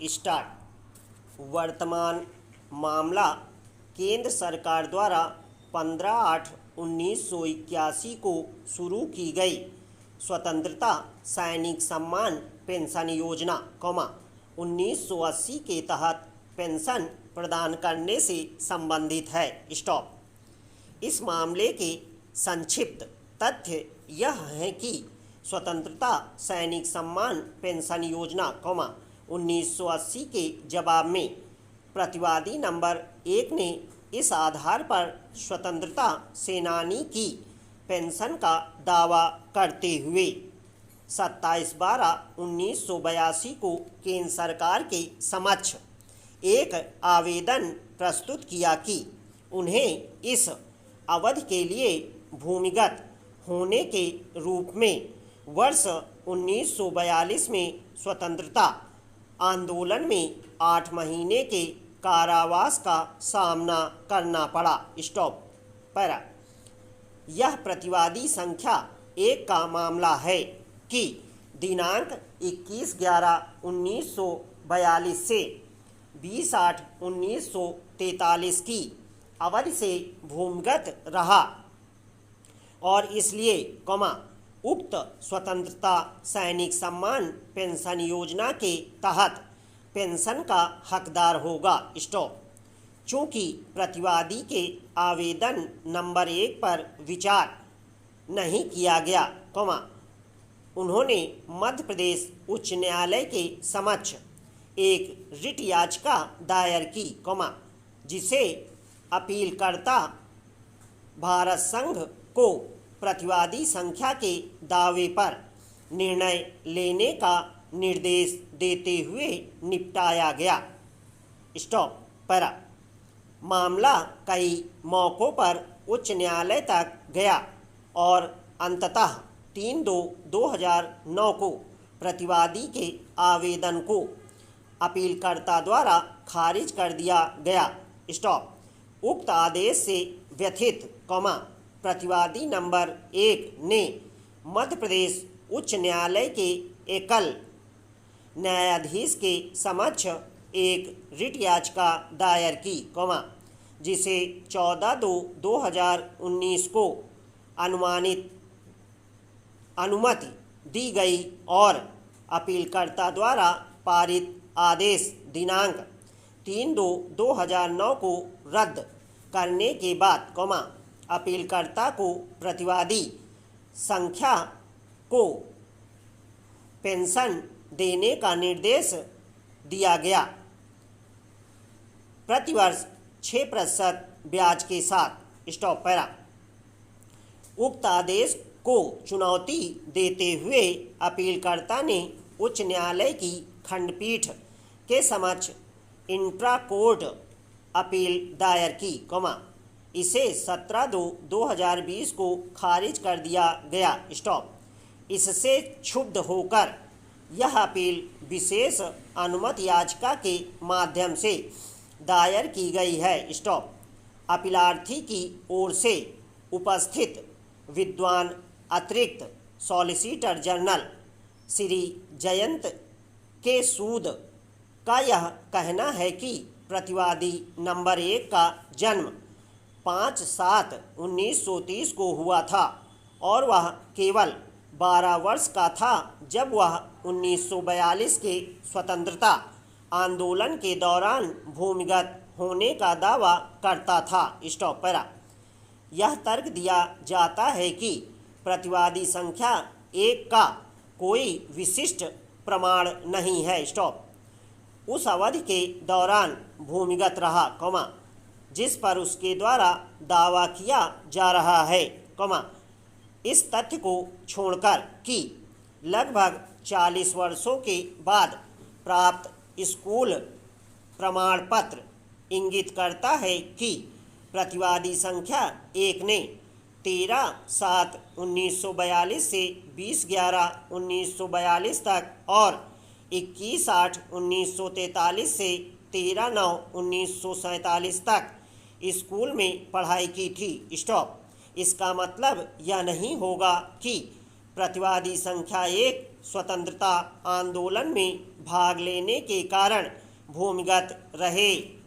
Start. वर्तमान मामला केंद्र सरकार द्वारा 15/8/1981 को शुरू की गई स्वतंत्रता सैनिक सम्मान पेंशन योजना, 1980 के तहत पेंशन प्रदान करने से संबंधित है। स्टॉप। इस मामले के संक्षिप्त तथ्य यह है कि स्वतंत्रता सैनिक सम्मान पेंशन योजना, 1980 के जवाब में प्रतिवादी नंबर 1 ने इस आधार पर स्वतंत्रता सेनानी की पेंशन का दावा करते हुए 27/12/1982 को केंद्र सरकार के समक्ष एक आवेदन प्रस्तुत किया कि उन्हें इस अवधि के लिए भूमिगत होने के रूप में वर्ष 1942 में स्वतंत्रता आंदोलन में 8 महीने के कारावास का सामना करना पड़ा। स्टॉप। पैरा। यह प्रतिवादी संख्या 1 का मामला है कि दिनांक 21/11/1942 से 20/8/1943 की अवधि से भूमिगत रहा और इसलिए उक्त स्वतंत्रता सैनिक सम्मान पेंशन योजना के तहत पेंशन का हकदार होगा। स्टॉप। चूँकि प्रतिवादी के आवेदन नंबर 1 पर विचार नहीं किया गया, उन्होंने मध्य प्रदेश उच्च न्यायालय के समक्ष एक रिट याचिका दायर की, जिसे अपीलकर्ता भारत संघ को प्रतिवादी संख्या के दावे पर निर्णय लेने का निर्देश देते हुए निपटाया गया। स्टॉप। पैरा। मामला कई मौक़ों पर उच्च न्यायालय तक गया और अंततः 3/2/2009 को प्रतिवादी के आवेदन को अपीलकर्ता द्वारा खारिज कर दिया गया। स्टॉप। उक्त आदेश से व्यथित, प्रतिवादी नंबर 1 ने मध्य प्रदेश उच्च न्यायालय के एकल न्यायाधीश के समक्ष एक रिट याचिका दायर की, जिसे 14/2/2019 को अनुमति दी गई और अपीलकर्ता द्वारा पारित आदेश दिनांक 3/2/2009 को रद्द करने के बाद, अपीलकर्ता को प्रतिवादी संख्या को पेंशन देने का निर्देश दिया गया, प्रतिवर्ष 6% ब्याज के साथ। स्टॉप। पैरा। उक्त आदेश को चुनौती देते हुए अपीलकर्ता ने उच्च न्यायालय की खंडपीठ के समक्ष इंट्रा कोर्ट अपील दायर की, इसे 17/2/2020 को खारिज कर दिया गया। स्टॉप। इससे क्षुब्ध होकर यह अपील विशेष अनुमति याचिका के माध्यम से दायर की गई है। स्टॉप। अपीलार्थी की ओर से उपस्थित विद्वान अतिरिक्त सॉलिसिटर जनरल श्री जयंत के सूद का यह कहना है कि प्रतिवादी नंबर 1 का जन्म 5/7/1930 को हुआ था और वह केवल 12 वर्ष का था जब वह 1942 के स्वतंत्रता आंदोलन के दौरान भूमिगत होने का दावा करता था। स्टॉप। पैरा। यह तर्क दिया जाता है कि प्रतिवादी संख्या 1 का कोई विशिष्ट प्रमाण नहीं है। स्टॉप। उस अवधि के दौरान भूमिगत रहा, जिस पर उसके द्वारा दावा किया जा रहा है, इस तथ्य को छोड़कर कि लगभग 40 वर्षों के बाद प्राप्त स्कूल प्रमाण पत्र इंगित करता है कि प्रतिवादी संख्या 1 ने 13/7/1942 से 20/11/1942 तक और 21/8/1943 से 13/9/1947 तक स्कूल में पढ़ाई की थी। स्टॉप। इसका मतलब यह नहीं होगा कि प्रतिवादी संख्या 1 स्वतंत्रता आंदोलन में भाग लेने के कारण भूमिगत रहे।